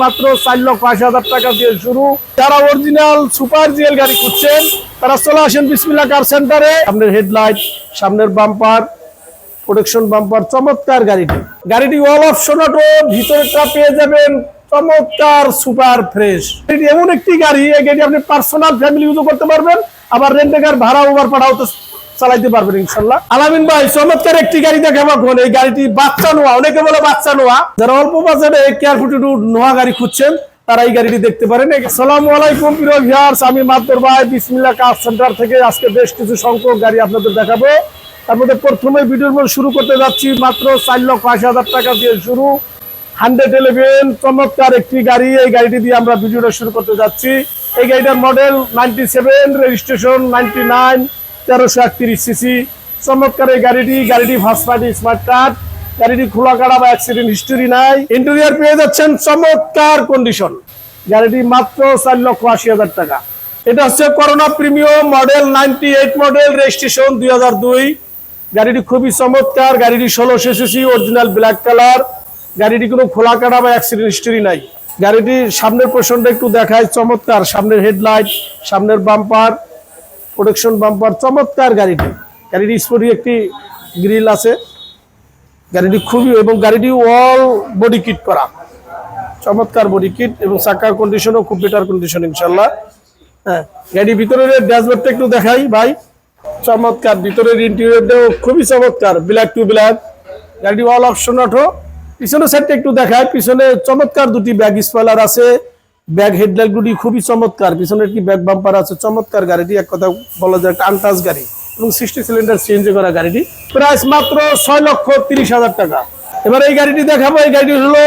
মাত্র 4,80,000 টাকা দিয়ে শুরু। যারা অরিজিনাল সুপার জিএল গাড়ি খুঁজছেন তারা চলে আসেন বিসমিল্লাহ কার সেন্টারে। সামনের হেডলাইট, সামনের বাম্পার, প্রোটেকশন বাম্পার, চমৎকার গাড়িটি অল অপশন অটো, ভিতরটা পেয়ে যাবেন চমৎকার সুপার ফ্রেশ। এটি এমন একটি গাড়ি, এই গাড়ি আপনি পার্সোনাল ফ্যামিলি ইউজ করতে পারবেন, আবার রেন্টে কার ভাড়া ওভার পাঠাও তো চালাইতে পারবেন ইনশাল্লাহ। আলামিন ভাই চমৎকার একটি গাড়ি দেখাবো এখন। এই গাড়িটি বাচ্চা নোয়া, অনেকে বলে বাচ্চা নোয়া। যারা অল্প বাজারে কেয়ার ফুটিটু নোয়া গাড়ি খুঁজছেন তারা এই গাড়িটি দেখতে পারেন। আসসালামু আলাইকুম প্রিয় ভিউয়ার্স, আমি মাদবর ভাই বিসমিল্লাহ কার সেন্টার থেকে আজকে বেশ কিছু সংখ্যক গাড়ি আপনাদের দেখাবো। তার মধ্যে প্রথমে ভিডিওর মধ্যে শুরু করতে যাচ্ছি মাত্র 4,80,000 টাকা দিয়ে শুরু 111 চমৎকার একটি গাড়ি। এই গাড়িটি দিয়ে আমরা ভিডিওটা শুরু করতে যাচ্ছি। এই গাড়িটার মডেল 97, রেজিস্ট্রেশন 99, 1331 সিসি। চমৎকার এই গাড়িটি ফার্স্ট পার্টি স্মার্ট কার্ড। গাড়িটি খোলা কাটা বা অ্যাক্সিডেন্ট হিস্টরি নাই। ইন্টেরিয়র পেয়ে যাচ্ছেন চমৎকার কন্ডিশন। গাড়িটি মাত্র 4,80,000 টাকা। এটা হচ্ছে corona premium model 98 model, registration 2002। গাড়িটি খুবই চমৎকার। গাড়িটি 1600 সিসি, অরিজিনাল ব্ল্যাক কালার। গাড়িটি কোনো খোলা কাটা বা অ্যাক্সিডেন্ট হিস্টরি নাই। গাড়িটির সামনের পোর্শনটা একটু দেখায়, চমৎকার। সামনের হেডলাইট, সামনের বাম্পার, প্রোটেকশন বাম্পার, চমৎকার গাড়িটি স্পোর্টি একটি গ্রিল আছে। গাড়িটি খুবই, এবং গাড়িটি অল বডি কিট করা, চমৎকার বডি কিট, এবং চাকার কন্ডিশনও খুব বেটার কন্ডিশন ইনশাল্লাহ। হ্যাঁ, গাড়ির ভিতরের ড্যাশবোর্ডটা একটু দেখাই ভাই, চমৎকার। ভিতরের ইন্টেরিয়রটাও খুবই চমৎকার, ব্ল্যাক টু ব্ল্যাক। গাড়িটি অল অপশন অটো। পিছনের সাইডটা একটু দেখায়, পিছনে চমৎকার দুটি ব্যাগ স্পয়লার আছে। ব্যাগ হেডলাইট গুলি খুবই চমৎকার, পিছনে একটি ব্যাগ বাম্পার আছে। চমৎকার গাড়িটি, এক কথা বলা যায় একটা আনটাচ গাড়ি, এবং 60 সিলিন্ডার সিএনজি করা গাড়িটি। প্রাইস মাত্র 6,30,000 টাকা। এবার এই গাড়িটি দেখাবো। এই গাড়িটি হলো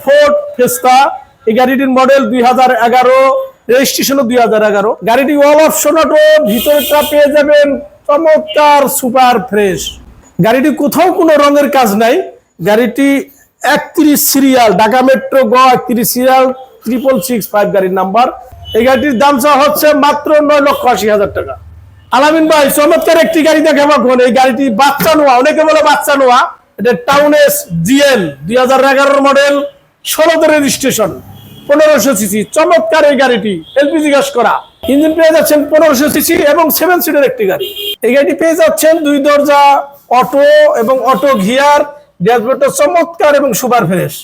ফোর্ড ফিয়েস্তা। এই গাড়িটির মডেল 2011, রেজিস্ট্রেশনও 2011। গাড়িটি অল অপশন অটো, ভিতরটা পেয়ে যাবেন চমৎকার সুপার ফ্রেশ। গাড়িটি কোথাও কোনো রঙের কাজ নাই। গাড়িটি 31 সিরিয়াল, ঢাকা মেট্রো গ 31 সিরিয়াল, 6665 গাড়ির নাম্বার। এই গাড়িটির দাম চাওয়া হচ্ছে মাত্র 9,80,000 টাকা। আলামিন ভাই চমৎকার একটি গাড়ি দেখাবো এখন। এই গাড়িটি বাচ্চা নোয়া, অনেকে বলে বাচ্চা নোয়া। এটা town S GL 2011 model, 16 registration, 1500 CC. চমৎকার এই গাড়িটি এলপিজি গ্যাস করা। ইঞ্জিন পেয়ে যাচ্ছেন 1500 সিসি এবং 7 সিটের একটি গাড়ি। এই গাড়িটি পেয়ে যাচ্ছেন 2 দরজা অটো এবং অটো গিয়ার। ড্যাশবোর্ডটা চমৎকার এবং সুপার ফ্রেশ।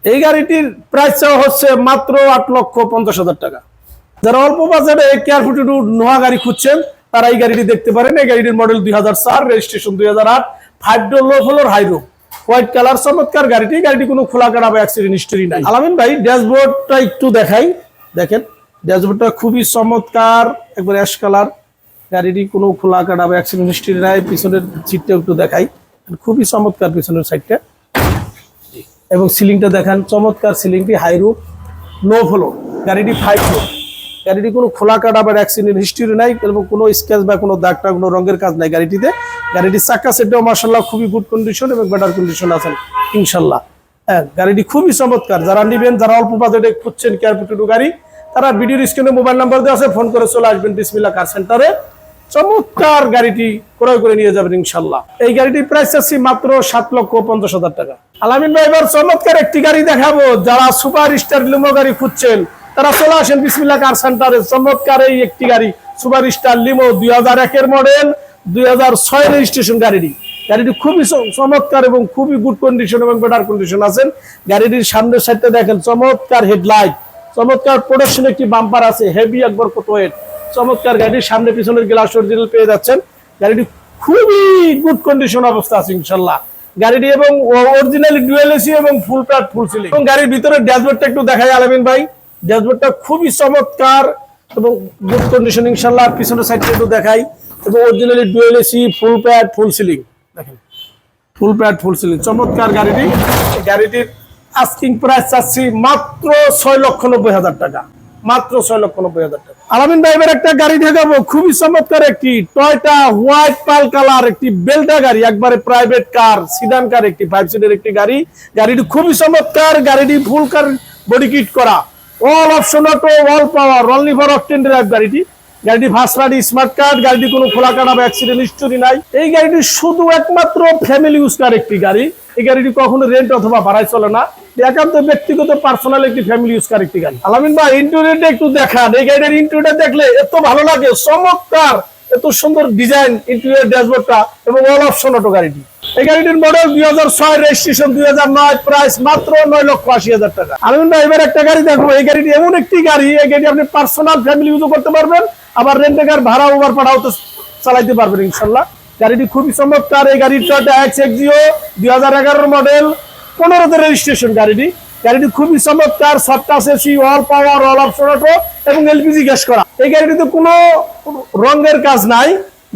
এই গাড়িটির প্রাইস চাওয়া হচ্ছে মাত্র 8,50,000 টাকা। যারা অল্প বাজারে কেয়ার ফুটিটু নোয়া গাড়ি খুঁজছেন তারা এই গাড়িটি দেখতে পারেন। এই গাড়িটির মডেল 2004, রেজিস্ট্রেশন 2008, 5 ডোর লো ফ্লোর হাইরো, হোয়াইট কালার। চমৎকার গাড়িটি কোনো খোলা কাটা বা অ্যাক্সিডেন্ট হিস্টরি নাই। আলামিন ভাই ড্যাশবোর্ডটা একটু দেখাই, দেখেন ড্যাশবোর্ডটা খুবই চমৎকার, একবার অ্যাশ কালার। গাড়িটি কোনো খোলা কাটা বা অ্যাক্সিডেন্ট হিস্টরি নাই। পিছনের সিটটা একটু দেখাই, খুবই চমৎকার পিছনের সাইডটা, এবং সিলিংটা দেখেন চমৎকার। সিলিংটি হাই রুফ, নো ফ্লোর। গাড়িটি 5 ফ্লোর। গাড়িটি কোনো খোলা কাটা বা অ্যাক্সিডেন্ট হিস্টরি নাই, এবং কোনো স্ক্র্যাচ বা কোনো দাগটা, কোনো রঙের কাজ নাই গাড়িটিতে। গাড়িটির চাকা সেটটাও মাশাআল্লাহ খুবই গুড কন্ডিশন এবং বেটার কন্ডিশন আছেন ইনশাল্লাহ। হ্যাঁ, গাড়িটি খুবই চমৎকার। যারা নেবেন, যারা অল্প বাজেটে খুঁজছেন কেয়ার ফুটিটু গাড়ি, তারা ভিডিওর স্ক্রিনে মোবাইল নাম্বার দেওয়া আছে, ফোন করে চলে আসবেন বিসমিল্লাহ কার সেন্টারে। চমৎকার গাড়িটি ক্রয় করে নিয়ে যাবেন ইনশাল্লাহ। এই গাড়িটির প্রাইস আছে মাত্র 7,50,000 টাকা। আলামিন ভাই এবার চমৎকার একটি গাড়ি দেখাবো। যারা সুপার স্টার লিমো গাড়ি খুঁজছেন তারা চলে আসেন বিসমিল্লাহ কার সেন্টারে। চমৎকার এই একটি গাড়ি, super star limo 2001 model, 2006 registration. গাড়িটি খুবই চমৎকার এবং খুবই গুড কন্ডিশন এবং বেটার কন্ডিশন আছেন। গাড়িটির সামনের সাইডটা দেখেন, চমৎকার হেডলাইট, চমৎকার প্রোডাকশন একটি বাম্পার আছে, হেভি একবার কত ওয়েট। চমৎকার গাড়ির সামনে পিছনের গ্লাস অরিজিনাল পেয়ে যাচ্ছেন। গাড়িটি খুবই গুড কন্ডিশন অবস্থা আছে ইনশাল্লাহ। গাড়িটি এবং অরিজিনালি ডুয়েল এসি এবং ফুল প্লাট ফুল সিলিং। এবং গাড়ির ভিতরে ড্যাশবোর্ডটা একটু দেখাই আলামিন ভাই। ড্যাশবোর্ডটা খুবই চমৎকার এবং গুড কন্ডিশন ইনশাল্লাহ। পিছনের সাইডটা একটু দেখাই, এবং অরিজিনালি ডুয়েল এসি, ফুল প্যাড ফুল সিলিং। দেখেন ফুল প্যাড ফুল সিলিং, চমৎকার গাড়িটি। গাড়িটির আস্কিং প্রাইস চাচ্ছি মাত্র 6,90,000 টাকা। মাত্র 6,90,000 টাকা। আলামিন ভাই এবার একটা গাড়ি দেখাবো, খুবই চমৎকার একটি টয়োটা হোয়াইট পাল কালার, একটি বেল্টা গাড়ি, একবারে প্রাইভেট কার, সিডান কার, একটি 5 সিটের একটি গাড়ি। গাড়িটি খুবই চমৎকার। গাড়িটি ফুল কার বডি কিট করা, all option auto, all power, only for octane drive গাড়িটি ফার্স্ট পার্টি স্মার্ট কার্ড। গাড়িটি কোনো খোলা কাটা বা অ্যাক্সিডেন্ট হিস্টরি নাই। এই গাড়িটি শুধু একমাত্র ফ্যামিলি ইউজ কার একটি গাড়ি। এই গাড়িটি কখনো রেন্ট অথবা ভাড়ায় চলে না। একান্ত ব্যক্তিগত পার্সোনাল একটি ফ্যামিলি ইউজ করা একটি গাড়ি। আলামিন ভাই ইন্টেরিয়রটা একটু দেখান। এই গাড়ির ইন্টেরিয়রটা দেখলে এত ভালো লাগে, চমৎকার, এত সুন্দর ডিজাইন ইন্টেরিয়র ড্যাশবোর্ডটা এবং অল অপশন অটো গাড়িটি। এই গাড়িটির মডেল 2006, রেজিস্ট্রেশন 2009, প্রাইস মাত্র 9,80,000 টাকা। আলামিন ভাই এবার একটা গাড়ি দেখো। এই গাড়িটি এমন একটি গাড়ি, এই গাড়ি আপনি পার্সোনাল ফ্যামিলি ইউজ করতে পারবেন, আবার রেন্টে কার ভাড়া ওভার পাঠাও তো চালাইতে পারবেন ইনশাল্লাহ। গাড়িটি খুবই চমৎকার। এই গাড়ির টয়োটা এক্সিও 2011 মডেল, 15তে রেজিস্ট্রেশন গাড়িটি। গাড়িটি খুবই চমৎকার, সফট টাচ এসি, অল পাওয়ার, অল অপশন অটো এবং এলপিজি গ্যাস করা। এই গাড়িটিতে কোনো রঙের কাজ নাই।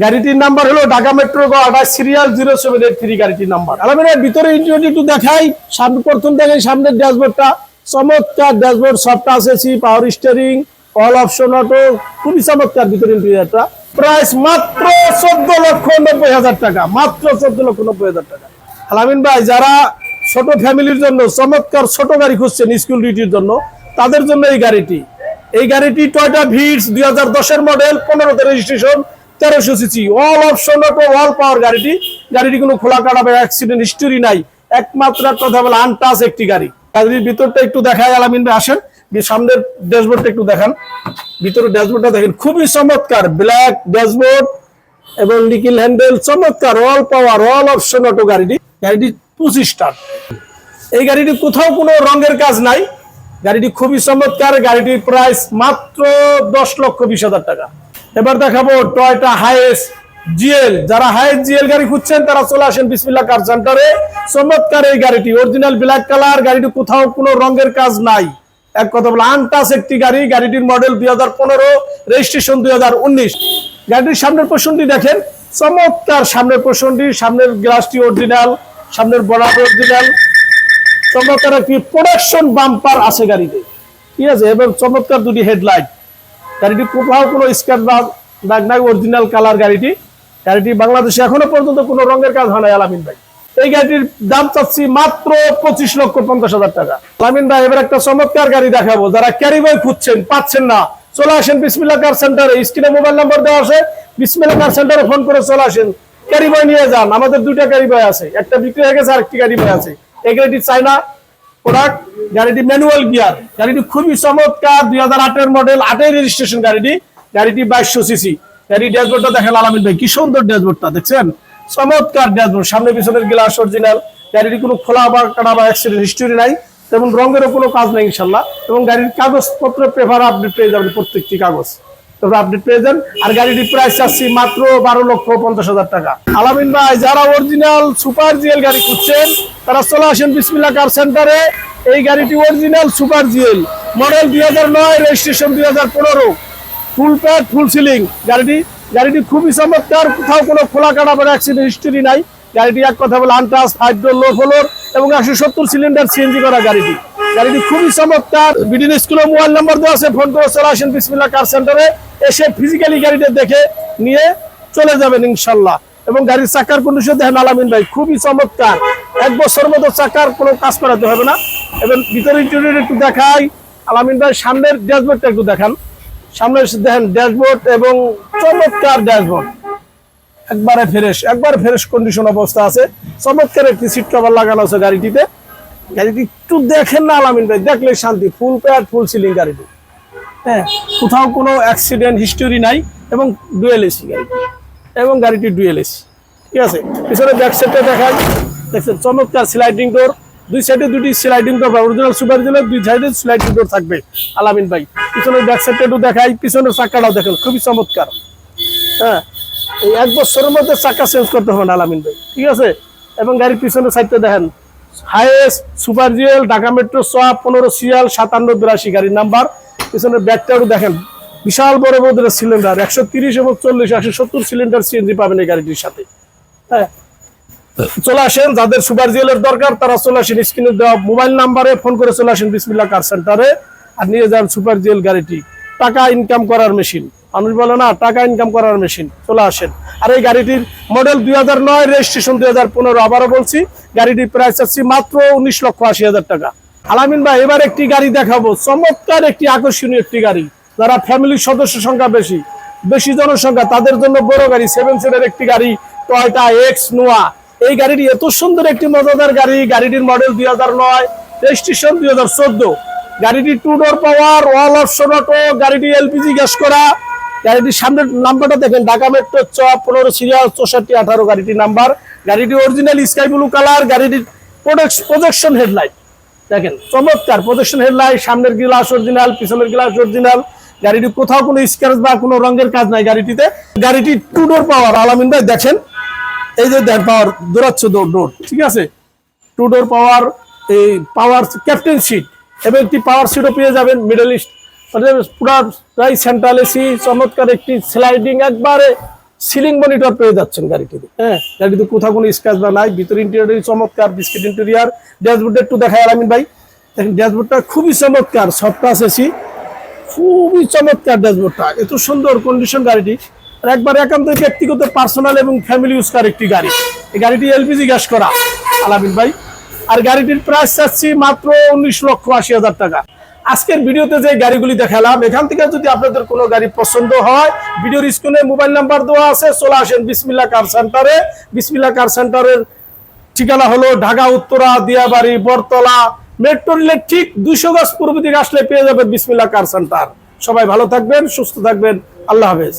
গাড়িটির নাম্বার হলো ঢাকা মেট্রো 28 সিরিয়াল 0783 গাড়িটির নাম্বার। আলামিন ভিতরে ইন্টেরিয়রটি একটু দেখাই। সামনে প্রথম দেখাই সামনের ড্যাশবোর্ডটা, চমৎকার dashboard, soft touch AC, power steering, all option auto, খুবই চমৎকার ভিতরে ইন্টেরিয়রটা। প্রাইস মাত্র 14,90,000 টাকা, মাত্র 14,90,000 টাকা। আলামিন ভাই যারা ছোট ফ্যামিলির জন্য চমৎকার ছোট গাড়ি খুঁজছেন স্কুল ডিউটির জন্য, তাদের জন্য এই গাড়িটি টয়োটা ভিটস 2010 মডেল, 15তে registration, 1300 CC, all option auto, all power গাড়িটি কোনো খোলা কাটা বা অ্যাক্সিডেন্ট হিস্টোরি নাই, একমাত্র কথা বলে আনটাচ একটি গাড়ি। গাড়ির ভিতরটা একটু দেখায় আলামিন ভাই, আসেন সামনের ড্যাশবোর্ডটা একটু দেখান। ভিতরে ড্যাশবোর্ডটা দেখেন, খুবই চমৎকার, ব্ল্যাক ড্যাশবোর্ড এবং নিকেল হ্যান্ডেল, চমৎকার, অল পাওয়ার, অল অপশন অটো গাড়িটি 25 স্টার। এই গাড়িটি কোথাও কোনো রঙের কাজ নাই। গাড়িটি খুবই চমৎকার। গাড়িটির প্রাইস মাত্র 10,20,000 টাকা। এবার দেখাবো টয়োটা হাইএস জিএল। যারা হাইএস জিএল গাড়ি খুঁজছেন তারা চলে আসেন বিসমিল্লাহ কার সেন্টারে। চমৎকার এই গাড়িটি, অরিজিনাল ব্ল্যাক কালার। গাড়িটি কোথাও কোনো রঙের কাজ নাই, এক কথা বলে আনটাচ একটি গাড়ি। গাড়িটির মডেল 2015, রেজিস্ট্রেশন 2019। গাড়িটির সামনের পোর্শনটি দেখেন, চমৎকার সামনের পোর্শনটি, সামনের গ্লাসটি অরিজিনাল, সামনের বর্ডার অরিজিনাল, চমৎকার একটি প্রোডাকশন বাম্পার আছে গাড়িতে, ঠিক আছে, এবং চমৎকার দুটি হেডলাইট। গাড়িটি কোথাও কোনো স্ক্র্যাচ বা দাগ নাই, অরিজিনাল কালার গাড়িটি। বাংলাদেশে এখনো পর্যন্ত কোনো রঙের কাজ হয় না আলামিন ভাই। এই গাড়িটির দাম চাচ্ছি মাত্র 25,50,000 টাকা। আলামিন ভাই এবার একটা চমৎকার গাড়ি দেখাবো। যারা ক্যারি বয় খুঁজছেন, পাচ্ছেন না, চলে আসেন বিসমিল্লাহ কার সেন্টারে। স্ক্রিনে মোবাইল নাম্বার দেওয়া আছে, বিসমিল্লাহ কার সেন্টারে ফোন করে চলে আসেন, ক্যারি বয় নিয়ে যান। আমাদের 2টা ক্যারি বয় আছে, একটা বিক্রি হয়ে গেছে, আরেকটি ক্যারি বয় আছে। এই গাড়িটি চায়না প্রোডাক্ট, গাড়িটি ম্যানুয়াল গিয়ার। গাড়িটি খুবই চমৎকার, 2008 মডেল, 8 রেজিস্ট্রেশন গাড়িটি 2200 সিসি। গাড়ির ড্যাশবোর্ডটা দেখেন আলামিন ভাই, কি সুন্দর ড্যাশবোর্ডটা দেখছেন, চমৎকার ড্যাশবোর্ড, সামনে পিছনের গ্লাস অরিজিনাল। গাড়িটি কোনো খোলা বা কাটা বা অ্যাক্সিডেন্ট হিস্টোরি নাই, তেমন রঙেরও কোনো কাজ নেই ইনশাল্লাহ। এবং গাড়ির কাগজপত্র পেপার আপডেট পেয়ে যাবেন, প্রত্যেকটি কাগজ আপডেট পেয়ে যান। আর গাড়িটির প্রাইস চাচ্ছি মাত্র 12,50,000 টাকা। আলামিন ভাই যারা অরিজিনাল সুপার জিএল গাড়ি খুঁজছেন তারা চলে আসেন বিসমিল্লাহ কার সেন্টারে। এই গাড়িটি original super GL, model 2009, registration 2015, ফুল প্যাড, ফুল সিলিং গাড়িটি খুবই চমৎকার, কোথাও কোনো খোলা কাটা বা অ্যাক্সিডেন্ট হিস্টোরি নাই। গাড়িটি এক কথা বলে আনটাচ, 5 ডোর, লো ফ্লোর এবং 170 সিলিন্ডার সিএনজি করা গাড়িটি খুবই চমৎকার। বিডিন স্কুলে মোবাইল নাম্বার দেওয়া আছে, ফোন করে চলে আসেন বিসমিল্লাহ কার সেন্টারে। এসে ফিজিক্যালি গাড়িটা দেখে নিয়ে চলে যাবেন ইনশাল্লাহ। এবং গাড়ির চাকার কন্ডিশন দেখেন আলামিন ভাই, খুবই চমৎকার, 1 বছর মতো চাকার কোনো কাজ করাতে হবে না। এবং ভিতরে ইন্টেরিয়র একটু দেখাই আলামিন ভাই, সামনের ড্যাশবোর্ডটা একটু দেখান। সামনে দেখেন ড্যাশবোর্ড এবং চমৎকার ড্যাশবোর্ড, একবারে ফ্রেশ কন্ডিশন অবস্থা আছে। চমৎকার একটি সিট কভার লাগানো আছে গাড়িটিতে। গাড়িটি একটু দেখেন না আলামিন ভাই, দেখলে শান্তি, ফুল প্যাড, ফুল সিলিং গাড়িটি। হ্যাঁ, কোথাও কোনো অ্যাক্সিডেন্ট হিস্টোরি নাই এবং ডুয়েল এসি গাড়িটি ডুয়েল এসি, ঠিক আছে। পিছনে ব্যাক সাইডটা দেখাই, দেখছেন চমৎকার স্লাইডিং ডোর, 2 সাইডে 2টি sliding door, original super GL 2 সাইডে স্লাইডিং ডোর থাকবে আলামিন ভাই। পিছনের ব্যাক সাইডটা একটু দেখাই, পিছনের চাকাটাও দেখেন খুবই চমৎকার। হ্যাঁ, এই 1 বছরের মধ্যে চাকা চেঞ্জ করতে হবে না আলামিন ভাই, ঠিক আছে। এবং গাড়ির পিছনের সাইডটা দেখেন, highest super GL, Dhaka metro 15 serial 5782 গাড়ির নাম্বার। পিছনের ব্যাকটাও দেখেন, বিশাল বড় বড় সিলিন্ডার, 130 এবং 40, 170 সিলিন্ডার সিএনজি পাবেন এই গাড়িটির সাথে। হ্যাঁ, চলে আসেন, যাদের সুপার জিএল এর দরকার তারা চলে আসেন, স্ক্রিনে দেওয়া মোবাইল নাম্বারে ফোন করে চলে আসেন বিসমিল্লাহ কার সেন্টারে আর নিয়ে যান সুপার জিএল গাড়িটি। টাকা ইনকাম করার মেশিন, মানুষ বলে না টাকা ইনকাম করার মেশিন, চলে আসেন। আর এই গাড়িটির মডেল 2009, রেজিস্ট্রেশন 2015, আবারও বলছি গাড়িটির প্রাইস আছে মাত্র 19,80,000 টাকা। আলামিন ভাই এবার একটি গাড়ি দেখাবো, চমৎকার একটি আকর্ষণীয় একটি গাড়ি। যারা ফ্যামিলির সদস্য সংখ্যা বেশি জনসংখ্যা তাদের জন্য বড় গাড়ি, 7 সিটের একটি গাড়ি, টয়োটা এক্স নোয়া। এই গাড়িটি এত সুন্দর একটি মজাদার গাড়ি। গাড়িটির মডেল 2009, রেজিস্ট্রেশন 2014। গাড়িটি 2 ডোর পাওয়ার, ওয়াল অপশন অটো, গাড়িটি এলপিজি গ্যাস করা। গাড়িটির সামনের নাম্বারটা দেখেন, ঢাকা মেট্রো চ 15 সিরিয়াল 6418 গাড়িটির নাম্বার। গাড়িটি অরিজিনাল স্কাই ব্লু কালার। গাড়িটির প্রজেকশন হেডলাইট দেখেন, চমৎকার প্রজেকশন হেডলাইট। সামনের গ্লাস অরিজিনাল, পিছনের গ্লাস অরিজিনাল। গাড়িটি কোথাও কোনো স্ক্র্যাচ বা কোনো রঙের কাজ নাই গাড়িটিতে। গাড়িটি 2 ডোর পাওয়ার। আলামিন ভাই দেখেন, এই যে দেন পাওয়ার দৌড়াচ্ছে ডোর, ঠিক আছে। 2 ডোর পাওয়ার, এই পাওয়ার ক্যাপ্টেন সিট এবং একটি পাওয়ার সিটও পেয়ে যাবেন। মিডল ইস্ট পুরাই সেন্ট্রাল এসি, চমৎকার একটি স্লাইডিং একবারে সিলিং মনিটর পেয়ে যাচ্ছেন গাড়িটিতে। হ্যাঁ, গাড়িতে কোথাও কোনো স্ক্র্যাচ বা নাই। ভিতর ইন্টেরিয়র চমৎকার, বিস্কিট ইন্টেরিয়ার। ড্যাশবোর্ডটা একটু দেখায় আলামিন ভাই, দেখেন ড্যাশবোর্ডটা খুবই চমৎকার, সফট টাচ এসি, খুবই চমৎকার ড্যাশবোর্ডটা, এত সুন্দর কন্ডিশন গাড়িটি। আর একবার একান্ত ব্যক্তিগত পার্সোনাল এবং ফ্যামিলি ইউজ করার একটি গাড়ি। এই গাড়িটি এলপিজি গ্যাস করা আলামিন ভাই। আর গাড়িটির প্রাইস চাচ্ছি মাত্র 19,80,000 টাকা। আজকের ভিডিওতে যে গাড়িগুলি দেখালাম, এখান থেকে যদি আপনাদের কোনো গাড়ি পছন্দ হয়, ভিডিওর স্ক্রিনে মোবাইল নাম্বার দেওয়া আছে, চলে আসেন বিসমিল্লাহ কার সেন্টারে। বিসমিল্লাহ কার সেন্টারের ঠিকানা হলো ঢাকা উত্তরা, দিয়াবাড়ি, বরতলা, মেট্রো রেলের ঠিক 200 গজ পূর্ব দিকে আসলে পেয়ে যাবেন বিসমিল্লাহ কার সেন্টার। সবাই ভালো থাকবেন, সুস্থ থাকবেন, আল্লাহ হাফেজ।